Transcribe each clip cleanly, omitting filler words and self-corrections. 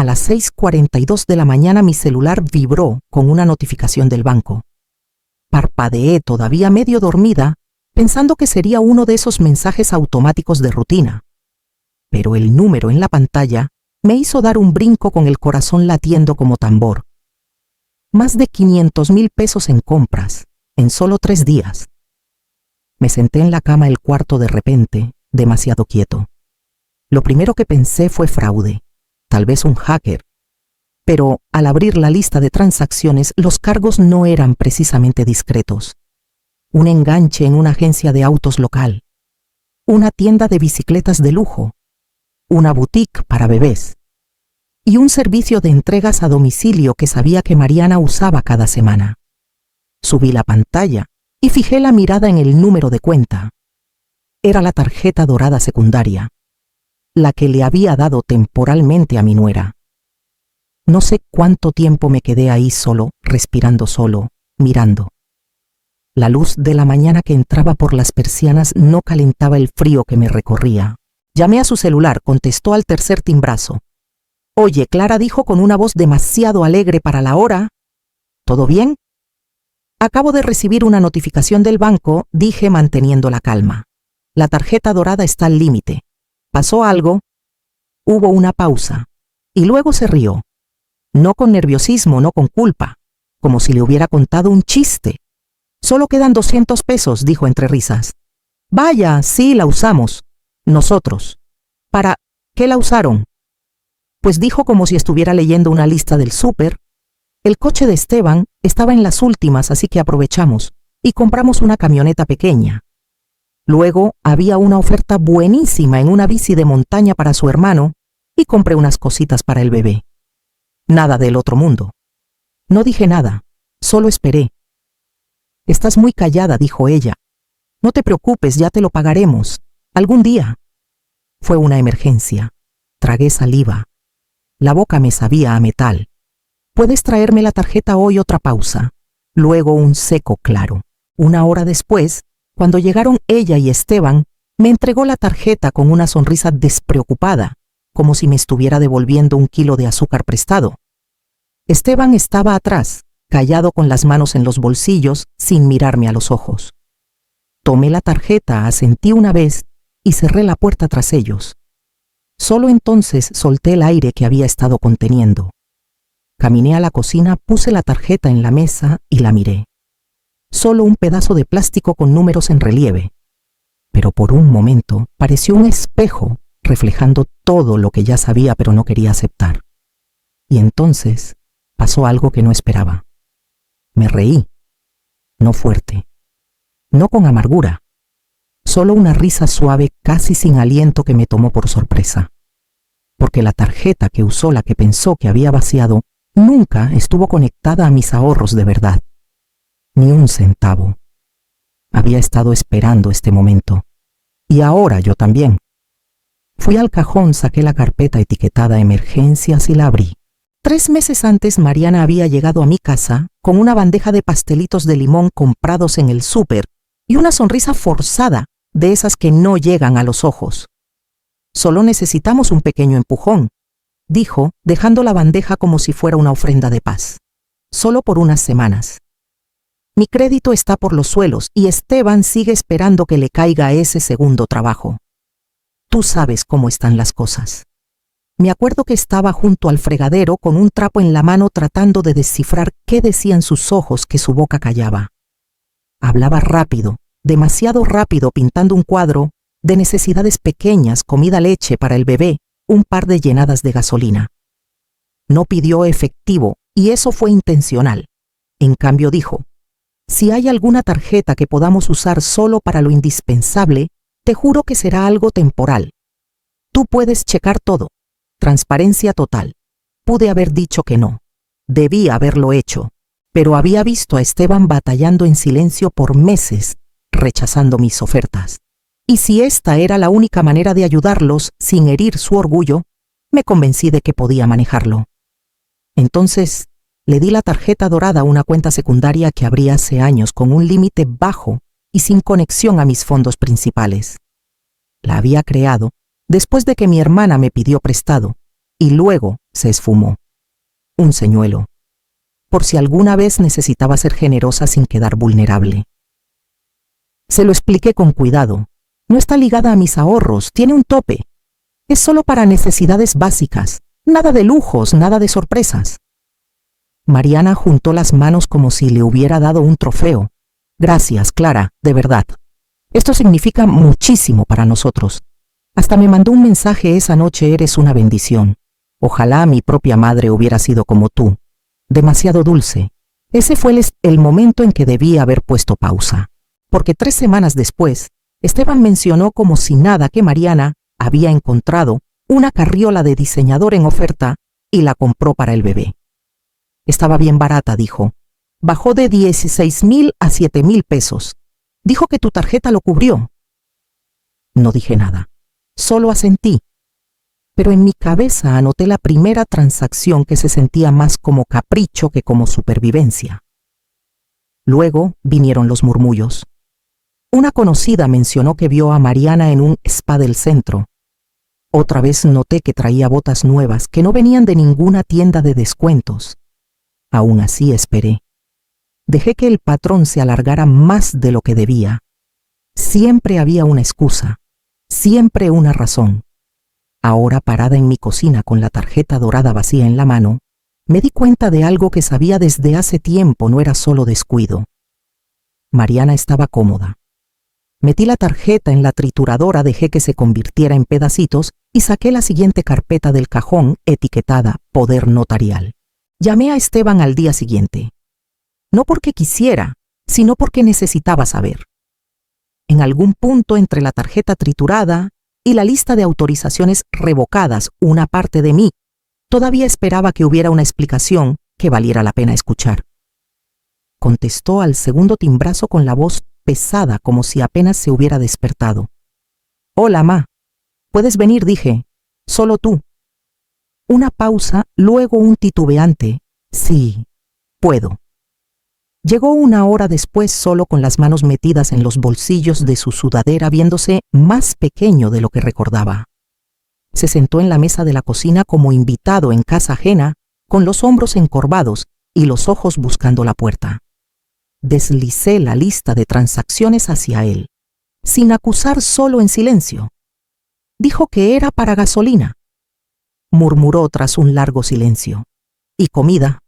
A las 6:42 de la mañana mi celular vibró con una notificación del banco. Parpadeé todavía medio dormida, pensando que sería uno de esos mensajes automáticos de rutina. Pero el número en la pantalla me hizo dar un brinco con el corazón latiendo como tambor. Más de 500,000 pesos en compras, en solo 3 días. Me senté en la cama del cuarto de repente, demasiado quieto. Lo primero que pensé fue fraude, tal vez un hacker. Pero al abrir la lista de transacciones, los cargos no eran precisamente discretos. Un enganche en una agencia de autos local, una tienda de bicicletas de lujo, una boutique para bebés y un servicio de entregas a domicilio que sabía que Mariana usaba cada semana. Subí la pantalla y fijé la mirada en el número de cuenta. Era la tarjeta dorada secundaria, la que le había dado temporalmente a mi nuera. No sé cuánto tiempo me quedé ahí solo, respirando solo, mirando. La luz de la mañana que entraba por las persianas no calentaba el frío que me recorría. Llamé a su celular, contestó al tercer timbrazo. «Oye», Clara dijo con una voz demasiado alegre para la hora. «¿Todo bien?» «Acabo de recibir una notificación del banco», dije manteniendo la calma. «La tarjeta dorada está al límite. ¿Pasó algo?» Hubo una pausa, y luego se rió. No con nerviosismo, no con culpa, como si le hubiera contado un chiste. «Solo quedan 200 pesos», dijo entre risas. «Vaya, sí, la usamos. Nosotros». «¿Para qué la usaron?» Pues dijo como si estuviera leyendo una lista del súper. El coche de Esteban estaba en las últimas, así que aprovechamos y compramos una camioneta pequeña. Luego había una oferta buenísima en una bici de montaña para su hermano y compré unas cositas para el bebé. Nada del otro mundo. No dije nada, solo esperé. «Estás muy callada», dijo ella. «No te preocupes, ya te lo pagaremos. Algún día». Fue una emergencia. Tragué saliva. La boca me sabía a metal. «¿Puedes traerme la tarjeta hoy?» Otra pausa. Luego un seco claro. Una hora después, cuando llegaron ella y Esteban, me entregó la tarjeta con una sonrisa despreocupada, como si me estuviera devolviendo 1 kilo de azúcar prestado. Esteban estaba atrás, callado con las manos en los bolsillos, sin mirarme a los ojos. Tomé la tarjeta, asentí una vez y cerré la puerta tras ellos. Solo entonces solté el aire que había estado conteniendo. Caminé a la cocina, puse la tarjeta en la mesa y la miré. Solo un pedazo de plástico con números en relieve. Pero por un momento pareció un espejo reflejando todo lo que ya sabía pero no quería aceptar. Y entonces pasó algo que no esperaba. Me reí. No fuerte. No con amargura. Solo una risa suave, casi sin aliento, que me tomó por sorpresa. Porque la tarjeta que usó la que pensó que había vaciado nunca estuvo conectada a mis ahorros de verdad. Ni un centavo. Había estado esperando este momento. Y ahora yo también. Fui al cajón, saqué la carpeta etiquetada Emergencias y la abrí. 3 meses antes Mariana había llegado a mi casa con una bandeja de pastelitos de limón comprados en el súper y una sonrisa forzada, de esas que no llegan a los ojos. «Solo necesitamos un pequeño empujón», dijo, dejando la bandeja como si fuera una ofrenda de paz. «Solo por unas semanas. Mi crédito está por los suelos y Esteban sigue esperando que le caiga ese segundo trabajo. Tú sabes cómo están las cosas». Me acuerdo que estaba junto al fregadero con un trapo en la mano tratando de descifrar qué decían sus ojos que su boca callaba. Hablaba rápido, demasiado rápido, pintando un cuadro de necesidades pequeñas: comida, leche para el bebé, un par de llenadas de gasolina. No pidió efectivo y eso fue intencional. En cambio dijo: «Si hay alguna tarjeta que podamos usar solo para lo indispensable, te juro que será algo temporal. Tú puedes checar todo. Transparencia total». Pude haber dicho que no. Debí haberlo hecho. Pero había visto a Esteban batallando en silencio por meses, rechazando mis ofertas. Y si esta era la única manera de ayudarlos sin herir su orgullo, me convencí de que podía manejarlo. Entonces, le di la tarjeta dorada a una cuenta secundaria que abrí hace años con un límite bajo y sin conexión a mis fondos principales. La había creado después de que mi hermana me pidió prestado y luego Se esfumó. Un señuelo. Por si alguna vez necesitaba ser generosa sin quedar vulnerable. Se lo expliqué con cuidado. No está ligada a mis ahorros, tiene un tope. Es solo para necesidades básicas. Nada de lujos, nada de sorpresas. Mariana juntó las manos como si le hubiera dado un trofeo. Gracias, Clara, de verdad. Esto significa muchísimo para nosotros. Hasta me mandó un mensaje esa noche: eres una bendición. Ojalá mi propia madre hubiera sido como tú. Demasiado dulce. Ese fue el momento en que debí haber puesto pausa. Porque 3 semanas después, Esteban mencionó como si nada que Mariana había encontrado una carriola de diseñador en oferta y la compró para el bebé. Estaba bien barata, dijo. Bajó de 16,000 a 7,000 pesos. Dijo que tu tarjeta lo cubrió. No dije nada. Solo asentí. Pero en mi cabeza anoté la primera transacción que se sentía más como capricho que como supervivencia. Luego vinieron los murmullos. Una conocida mencionó que vio a Mariana en un spa del centro. Otra vez noté que traía botas nuevas que no venían de ninguna tienda de descuentos. Aún así esperé. Dejé que el patrón se alargara más de lo que debía. Siempre había una excusa, siempre una razón. Ahora, parada en mi cocina con la tarjeta dorada vacía en la mano, me di cuenta de algo que sabía desde hace tiempo no era solo descuido. Mariana estaba cómoda. Metí la tarjeta en la trituradora, dejé que se convirtiera en pedacitos y saqué la siguiente carpeta del cajón etiquetada Poder Notarial. Llamé a Esteban al día siguiente. No porque quisiera, sino porque necesitaba saber. En algún punto entre la tarjeta triturada y la lista de autorizaciones revocadas, una parte de mí todavía esperaba que hubiera una explicación que valiera la pena escuchar. Contestó al segundo timbrazo con la voz pesada, como si apenas se hubiera despertado. Hola, ma. Puedes venir, dije. Solo tú. Una pausa, luego un titubeante. Sí, puedo. Llegó 1 hora después solo con las manos metidas en los bolsillos de su sudadera, viéndose más pequeño de lo que recordaba. Se sentó en la mesa de la cocina como invitado en casa ajena, con los hombros encorvados y los ojos buscando la puerta. Deslicé la lista de transacciones hacia él, sin acusar, solo en silencio. Dijo que era para gasolina. Murmuró tras un largo silencio. ¿Y comida?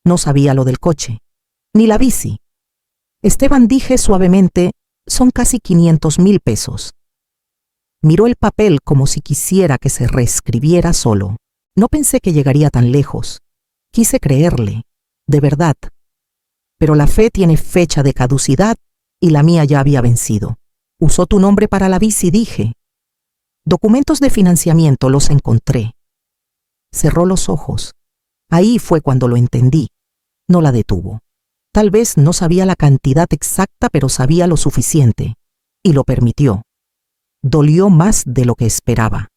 No sabía lo del coche, ni la bici. Esteban, dije suavemente, son casi 500,000 pesos. Miró el papel como si quisiera que se reescribiera solo. No pensé que llegaría tan lejos. Quise creerle, de verdad. Pero la fe tiene fecha de caducidad y la mía ya había vencido. Usó tu nombre para la bici, dije. Documentos de financiamiento, los encontré. Cerró los ojos. Ahí fue cuando lo entendí. No la detuvo. Tal vez no sabía la cantidad exacta, pero sabía lo suficiente. Y lo permitió. Dolió más de lo que esperaba.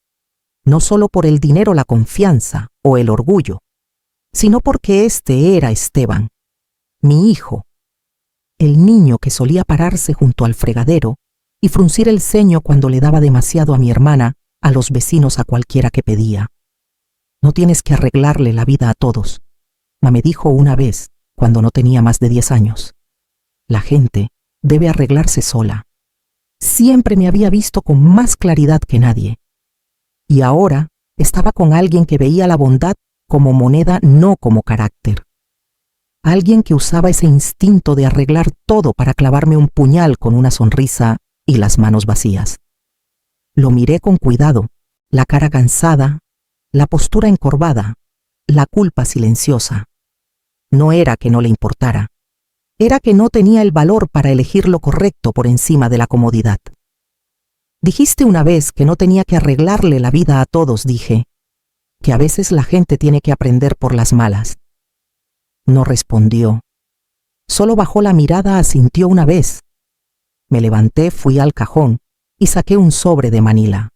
No solo por el dinero, la confianza o el orgullo, sino porque este era Esteban, mi hijo, el niño que solía pararse junto al fregadero y fruncir el ceño cuando le daba demasiado a mi hermana, a los vecinos, a cualquiera que pedía. No tienes que arreglarle la vida a todos, me dijo una vez cuando no tenía más de 10 años. La gente debe arreglarse sola. Siempre me había visto con más claridad que nadie. Y ahora estaba con alguien que veía la bondad como moneda, no como carácter. Alguien que usaba ese instinto de arreglar todo para clavarme un puñal con una sonrisa y las manos vacías. Lo miré con cuidado, la cara cansada, la postura encorvada, la culpa silenciosa. No era que no le importara, era que no tenía el valor para elegir lo correcto por encima de la comodidad. Dijiste una vez que no tenía que arreglarle la vida a todos, dije, que a veces la gente tiene que aprender por las malas. No respondió. Solo bajó la mirada, asintió una vez. Me levanté, fui al cajón y saqué un sobre de Manila.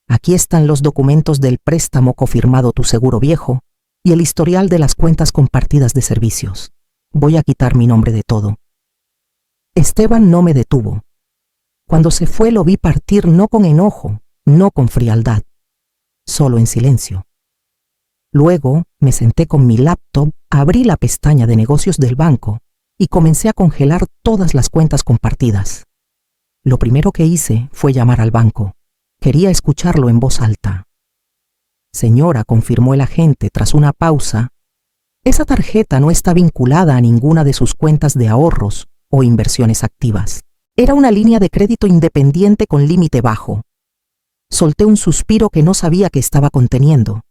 Aquí están los documentos del préstamo cofirmado, tu seguro viejo y el historial de las cuentas compartidas de servicios. Voy a quitar mi nombre de todo. Esteban no me detuvo. Cuando se fue lo vi partir, no con enojo, no con frialdad, solo en silencio. Luego me senté con mi laptop, abrí la pestaña de negocios del banco y comencé a congelar todas las cuentas compartidas. Lo primero que hice fue llamar al banco. Quería escucharlo en voz alta. Señora, confirmó el agente tras una pausa, esa tarjeta no está vinculada a ninguna de sus cuentas de ahorros o inversiones activas. Era una línea de crédito independiente con límite bajo. Solté un suspiro que no sabía que estaba conteniendo.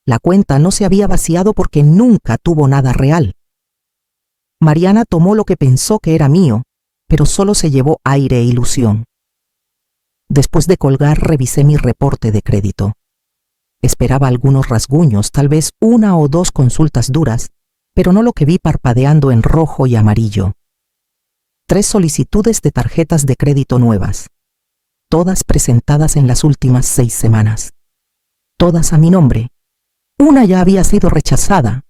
La cuenta no se había vaciado porque nunca tuvo nada real. Mariana tomó lo que pensó que era mío, pero solo se llevó aire e ilusión. Después de colgar, revisé mi reporte de crédito. Esperaba algunos rasguños, tal vez 1 o 2 consultas duras, pero no lo que vi parpadeando en rojo y amarillo. 3 solicitudes de tarjetas de crédito nuevas, todas presentadas en las últimas 6 semanas. Todas a mi nombre. Una ya había sido rechazada,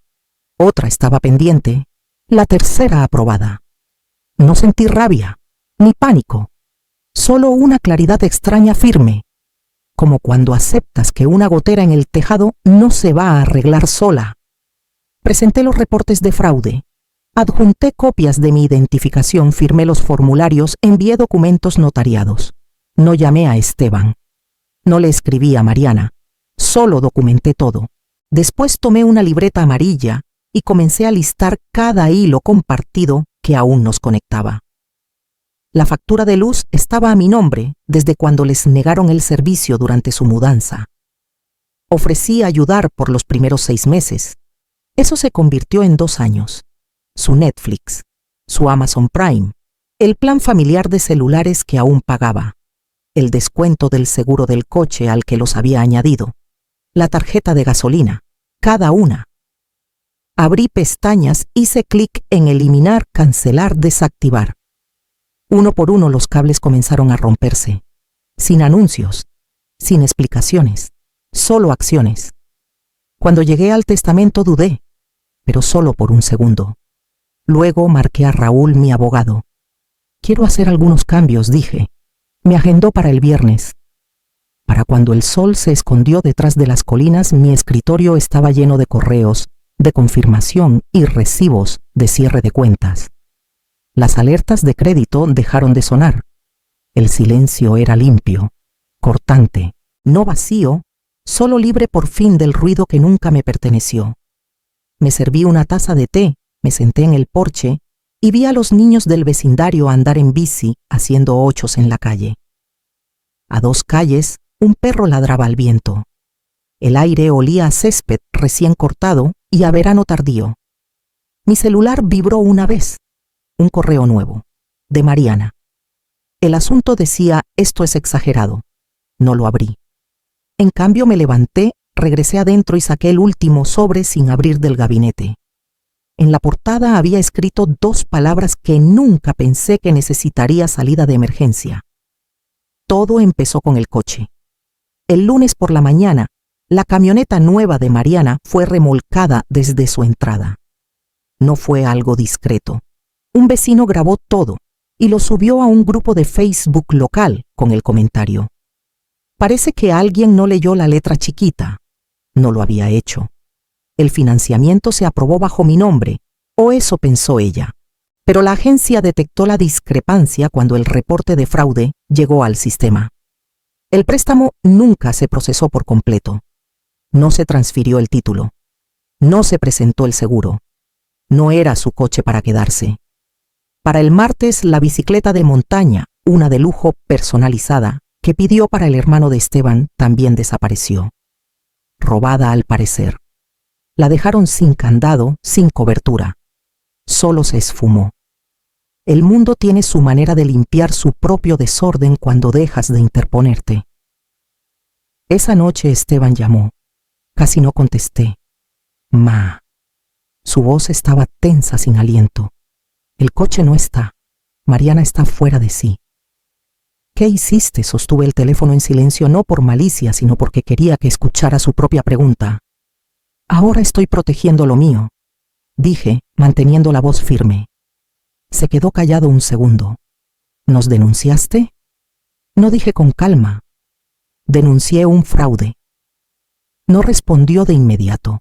otra estaba pendiente, la tercera aprobada. No sentí rabia, ni pánico, solo una claridad extraña firme, como cuando aceptas que una gotera en el tejado no se va a arreglar sola. Presenté los reportes de fraude, adjunté copias de mi identificación, firmé los formularios, envié documentos notariados. No llamé a Esteban, no le escribí a Mariana, solo documenté todo. Después tomé una libreta amarilla y comencé a listar cada hilo compartido que aún nos conectaba. La factura de luz estaba a mi nombre desde cuando les negaron el servicio durante su mudanza. Ofrecí ayudar por los primeros 6 meses. Eso se convirtió en 2 años. Su Netflix, su Amazon Prime, el plan familiar de celulares que aún pagaba, el descuento del seguro del coche al que los había añadido, la tarjeta de gasolina, cada una. Abrí pestañas, hice clic en eliminar, cancelar, desactivar. Uno por uno los cables comenzaron a romperse, sin anuncios, sin explicaciones, solo acciones. Cuando llegué al testamento dudé, pero solo por un segundo. Luego marqué a Raúl, mi abogado. Quiero hacer algunos cambios, dije. Me agendó para el viernes. Para cuando el sol se escondió detrás de las colinas, mi escritorio estaba lleno de correos, de confirmación y recibos de cierre de cuentas. Las alertas de crédito dejaron de sonar. El silencio era limpio, cortante, no vacío, solo libre por fin del ruido que nunca me perteneció. Me serví una taza de té, me senté en el porche y vi a los niños del vecindario andar en bici haciendo ochos en la calle. A 2 calles, un perro ladraba al viento. El aire olía a césped recién cortado y a verano tardío. Mi celular vibró una vez. Un correo nuevo, de Mariana. El asunto decía: esto es exagerado. No lo abrí. En cambio me levanté, regresé adentro y saqué el último sobre sin abrir del gabinete. En la portada había escrito 2 palabras que nunca pensé que necesitaría salida de emergencia. Todo empezó con el coche. El lunes por la mañana, la camioneta nueva de Mariana fue remolcada desde su entrada. No fue algo discreto. Un vecino grabó todo y lo subió a un grupo de Facebook local con el comentario: parece que alguien no leyó la letra chiquita. No lo había hecho. El financiamiento se aprobó bajo mi nombre, o eso pensó ella. Pero la agencia detectó la discrepancia cuando el reporte de fraude llegó al sistema. El préstamo nunca se procesó por completo. No se transfirió el título. No se presentó el seguro. No era su coche para quedarse. Para el martes, la bicicleta de montaña, una de lujo personalizada, que pidió para el hermano de Esteban, también desapareció. Robada al parecer. La dejaron sin candado, sin cobertura. Solo se esfumó. El mundo tiene su manera de limpiar su propio desorden cuando dejas de interponerte. Esa noche Esteban llamó. Casi no contesté. Ma. Su voz estaba tensa, sin aliento. El coche no está. Mariana está fuera de sí. ¿Qué hiciste? Sostuve el teléfono en silencio, no por malicia, sino porque quería que escuchara su propia pregunta. Ahora estoy protegiendo lo mío, dije, manteniendo la voz firme. Se quedó callado un segundo. ¿Nos denunciaste? No, dije con calma. Denuncié un fraude. No respondió de inmediato.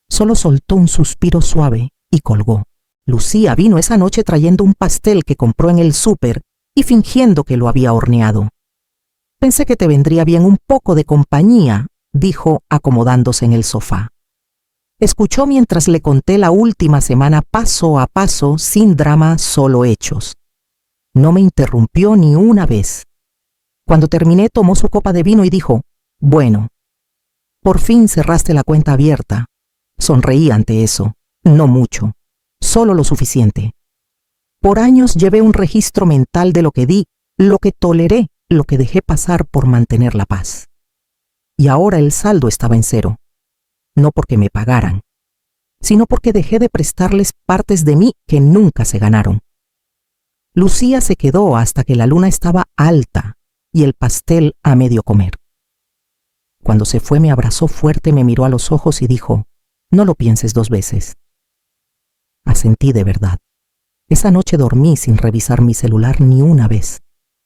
Solo soltó un suspiro suave y colgó. Lucía vino esa noche trayendo un pastel que compró en el súper y fingiendo que lo había horneado. Pensé que te vendría bien un poco de compañía, dijo acomodándose en el sofá. Escuchó mientras le conté la última semana paso a paso, sin drama, solo hechos. No me interrumpió ni una vez. Cuando terminé, tomó su copa de vino y dijo: «Bueno, por fin cerraste la cuenta abierta». Sonreí ante eso. No mucho, solo lo suficiente. Por años llevé un registro mental de lo que di, lo que toleré, lo que dejé pasar por mantener la paz. Y ahora el saldo estaba en cero. No porque me pagaran, sino porque dejé de prestarles partes de mí que nunca se ganaron. Lucía se quedó hasta que la luna estaba alta y el pastel a medio comer. Cuando se fue me abrazó fuerte, me miró a los ojos y dijo: «No lo pienses 2 veces». Asentí de verdad. Esa noche dormí sin revisar mi celular ni una vez,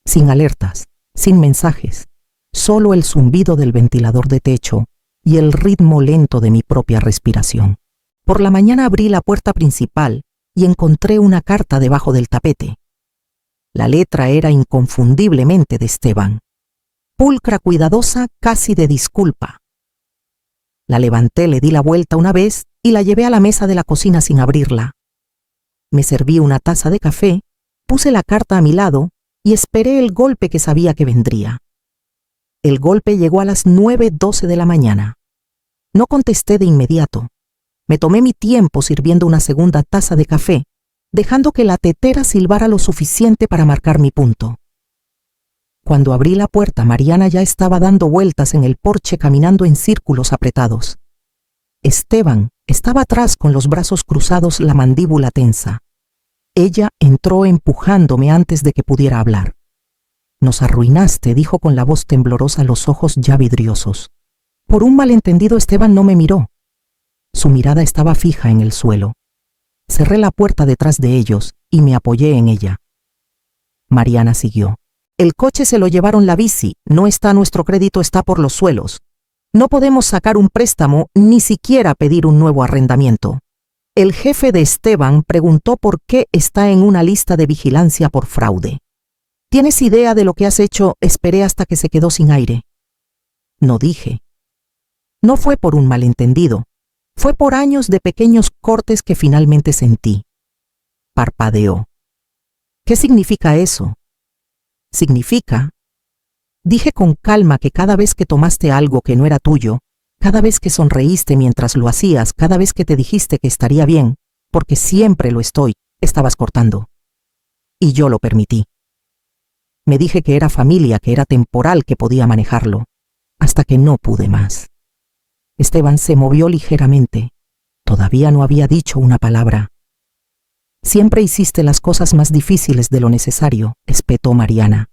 sin alertas, sin mensajes, solo el zumbido del ventilador de techo y el ritmo lento de mi propia respiración. Por la mañana abrí la puerta principal y encontré una carta debajo del tapete. La letra era inconfundiblemente de Esteban. Pulcra, cuidadosa, casi de disculpa. La levanté, le di la vuelta una vez y la llevé a la mesa de la cocina sin abrirla. Me serví una taza de café, puse la carta a mi lado y esperé el golpe que sabía que vendría. El golpe llegó a las 9:12 de la mañana. No contesté de inmediato. Me tomé mi tiempo sirviendo una segunda taza de café, dejando que la tetera silbara lo suficiente para marcar mi punto. Cuando abrí la puerta, Mariana ya estaba dando vueltas en el porche caminando en círculos apretados. Esteban estaba atrás con los brazos cruzados, la mandíbula tensa. Ella entró empujándome antes de que pudiera hablar. «Nos arruinaste», dijo con la voz temblorosa, los ojos ya vidriosos. Por un malentendido, Esteban no me miró. Su mirada estaba fija en el suelo. Cerré la puerta detrás de ellos y me apoyé en ella. Mariana siguió. «El coche se lo llevaron, la bici, no está, nuestro crédito está por los suelos. No podemos sacar un préstamo, ni siquiera pedir un nuevo arrendamiento. El jefe de Esteban preguntó por qué está en una lista de vigilancia por fraude. ¿Tienes idea de lo que has hecho?». Esperé hasta que se quedó sin aire. No dije. No fue por un malentendido. Fue por años de pequeños cortes que finalmente sentí. Parpadeó. «¿Qué significa eso?». «Significa», dije con calma, «que cada vez que tomaste algo que no era tuyo, cada vez que sonreíste mientras lo hacías, cada vez que te dijiste que estaría bien, porque siempre lo estoy, estabas cortando. Y yo lo permití. Me dije que era familia, que era temporal, que podía manejarlo, hasta que no pude más». Esteban se movió ligeramente. Todavía no había dicho una palabra. «Siempre hiciste las cosas más difíciles de lo necesario», espetó Mariana.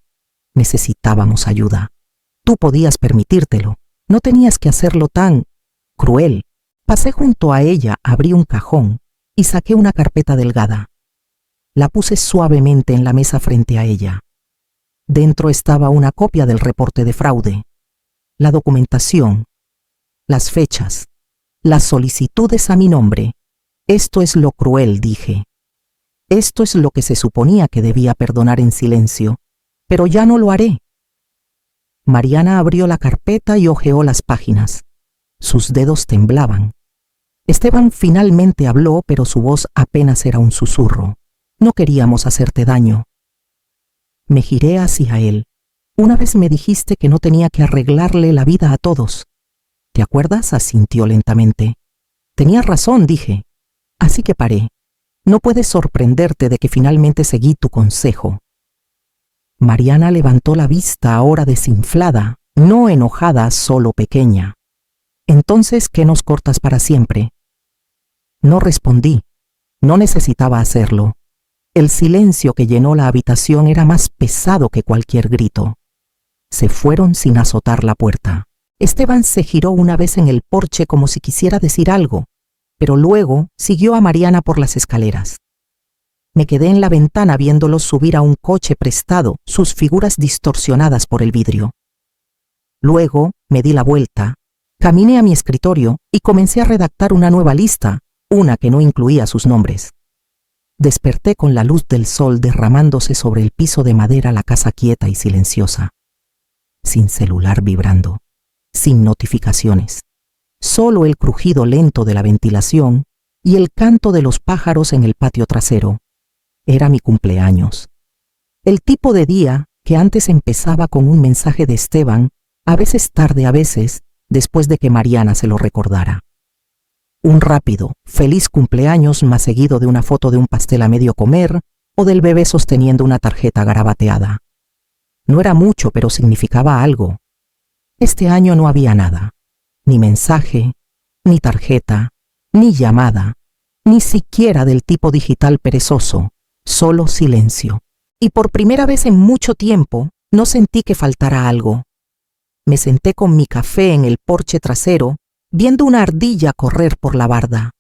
«Necesitábamos ayuda. Tú podías permitírtelo. No tenías que hacerlo tan cruel». Pasé junto a ella, abrí un cajón y saqué una carpeta delgada. La puse suavemente en la mesa frente a ella. Dentro estaba una copia del reporte de fraude, la documentación, las fechas, las solicitudes a mi nombre. «Esto es lo cruel», dije. «Esto es lo que se suponía que debía perdonar en silencio, pero ya no lo haré». Mariana abrió la carpeta y hojeó las páginas. Sus dedos temblaban. Esteban finalmente habló, pero su voz apenas era un susurro. «No queríamos hacerte daño». Me giré hacia él. «Una vez me dijiste que no tenía que arreglarle la vida a todos». «¿Te acuerdas?», asintió lentamente. «Tenías razón», dije. «Así que paré. No puedes sorprenderte de que finalmente seguí tu consejo». Mariana levantó la vista, ahora desinflada, no enojada, solo pequeña. «Entonces, ¿qué nos cortas para siempre?». No respondí. No necesitaba hacerlo. El silencio que llenó la habitación era más pesado que cualquier grito. Se fueron sin azotar la puerta. Esteban se giró una vez en el porche como si quisiera decir algo, pero luego siguió a Mariana por las escaleras. Me quedé en la ventana viéndolos subir a un coche prestado, sus figuras distorsionadas por el vidrio. Luego me di la vuelta, Caminé a mi escritorio y comencé a redactar una nueva lista, una que no incluía sus nombres. Desperté con la luz del sol derramándose sobre el piso de madera, la casa quieta y silenciosa. Sin celular vibrando, sin notificaciones, solo el crujido lento de la ventilación y el canto de los pájaros en el patio trasero. Era mi cumpleaños. El tipo de día que antes empezaba con un mensaje de Esteban, a veces tarde, a veces después de que Mariana se lo recordara. Un rápido, feliz cumpleaños más seguido de una foto de un pastel a medio comer o del bebé sosteniendo una tarjeta garabateada. No era mucho, pero significaba algo. Este año no había nada. Ni mensaje, ni tarjeta, ni llamada, ni siquiera del tipo digital perezoso, solo silencio. Y por primera vez en mucho tiempo no sentí que faltara algo. Me senté con mi café en el porche trasero, viendo una ardilla correr por la barda.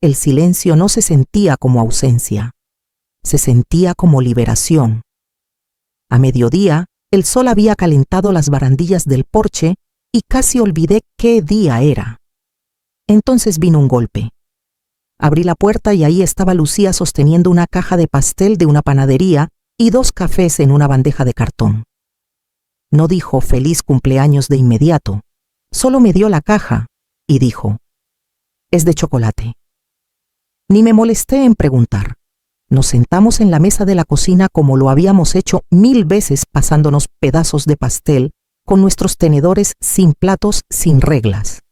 El silencio no se sentía como ausencia, se sentía como liberación. A mediodía, el sol había calentado las barandillas del porche y casi olvidé qué día era. Entonces vino un golpe. Abrí la puerta y ahí estaba Lucía sosteniendo una caja de pastel de una panadería y 2 cafés en una bandeja de cartón. No dijo feliz cumpleaños de inmediato, solo me dio la caja y dijo, es de chocolate. Ni me molesté en preguntar. Nos sentamos en la mesa de la cocina como lo habíamos hecho 1000 veces, pasándonos pedazos de pastel con nuestros tenedores sin platos, sin reglas.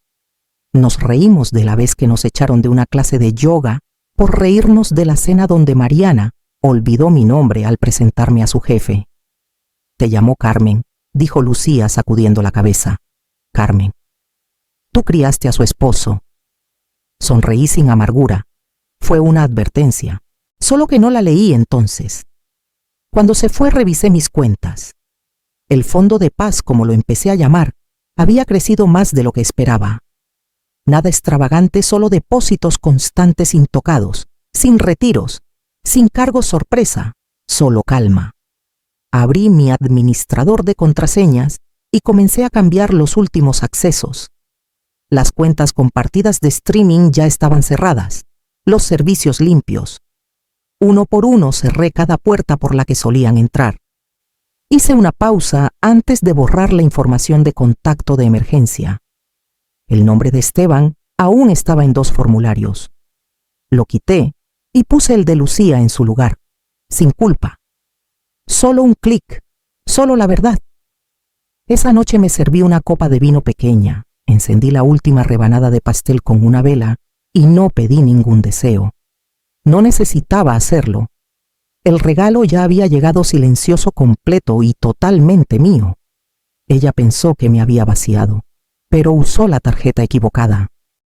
Nos reímos de la vez que nos echaron de una clase de yoga por reírnos de la cena donde Mariana olvidó mi nombre al presentarme a su jefe. Te llamó Carmen, dijo Lucía sacudiendo la cabeza. Carmen. Tú criaste a su esposo. Sonreí sin amargura. Fue una advertencia, solo que no la leí entonces. Cuando se fue revisé mis cuentas. El fondo de paz, como lo empecé a llamar, había crecido más de lo que esperaba. Nada extravagante, solo depósitos constantes intocados, sin retiros, sin cargos sorpresa, solo calma. Abrí mi administrador de contraseñas y comencé a cambiar los últimos accesos. Las cuentas compartidas de streaming ya estaban cerradas, los servicios limpios. Uno por uno cerré cada puerta por la que solían entrar. Hice una pausa antes de borrar la información de contacto de emergencia. El nombre de Esteban aún estaba en 2 formularios. Lo quité y puse el de Lucía en su lugar, sin culpa. Solo un clic, solo la verdad. Esa noche me serví una copa de vino pequeña, encendí la última rebanada de pastel con una vela y no pedí ningún deseo. No necesitaba hacerlo. El regalo ya había llegado silencioso, completo y totalmente mío. Ella pensó que me había vaciado, pero usó la tarjeta equivocada.